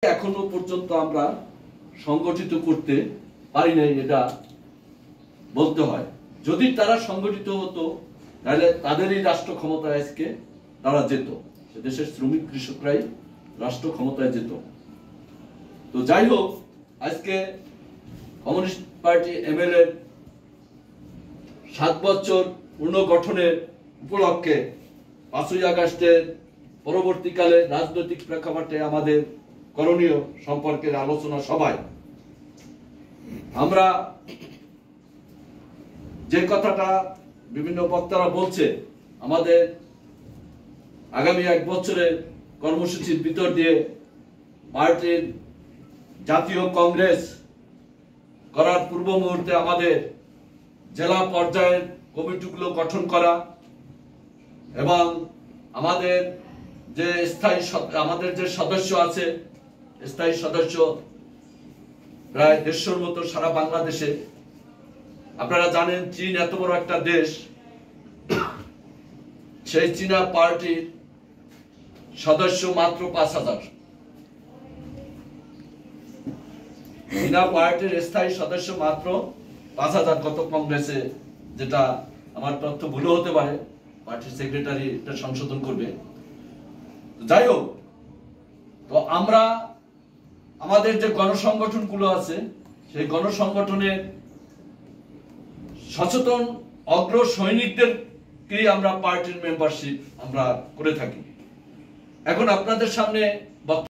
এখনো পর্যন্ত আমরা সংগঠিত করতে পারি নাই, এটা বলতে হয়। যদি তারা সংগঠিত হতো তাহলে তাদেরই রাষ্ট্র ক্ষমতায় আজকে তারা যেত, দেশের শ্রমিক কৃষকরাই রাষ্ট্র ক্ষমতায় যেত। তো যাই হোক, আজকে কমিউনিস্ট পার্টি এমএলএ 7 বছর পুনর্গঠনের উপলক্ষে 5ই আগস্টের পরবর্তীকালে রাজনৈতিক প্রেক্ষাপটে আমাদের করণীয় সম্পর্কে আলোচনা সভায় আমরা যে কথাটা বিভিন্ন বক্তারা বলছে, আমাদের আগামী 1 বছরের কর্মসূচির ভিতর দিয়ে পার্টির জাতীয় কংগ্রেস করার পূর্ব মুহূর্তে আমাদের জেলা পর্যায়ের কমিটিগুলো গঠন করা এবং আমাদের যে আমাদের যে সদস্য আছে, স্থায়ী সদস্য প্রায় 150 মতো সারা বাংলাদেশে। আপনারা জানেন চীন এত বড় একটা দেশ, সেই চীনা পার্টির সদস্য মাত্র 5000। চীনা পার্টির স্থায়ী সদস্য মাত্র 5000 গত কংগ্রেসে, যেটা আমার তথ্য ভুল হতে পারে, পার্টির সেক্রেটারি এটা সংশোধন করবে। যাই হোক, তো আমরা আমাদের যে গণসংগঠনগুলো আছে সেই গণসংগঠনের সচেতন অগ্র সৈনিকদেরকেই আমরা পার্টির মেম্বারশিপ আমরা করে থাকি। এখন আপনাদের সামনে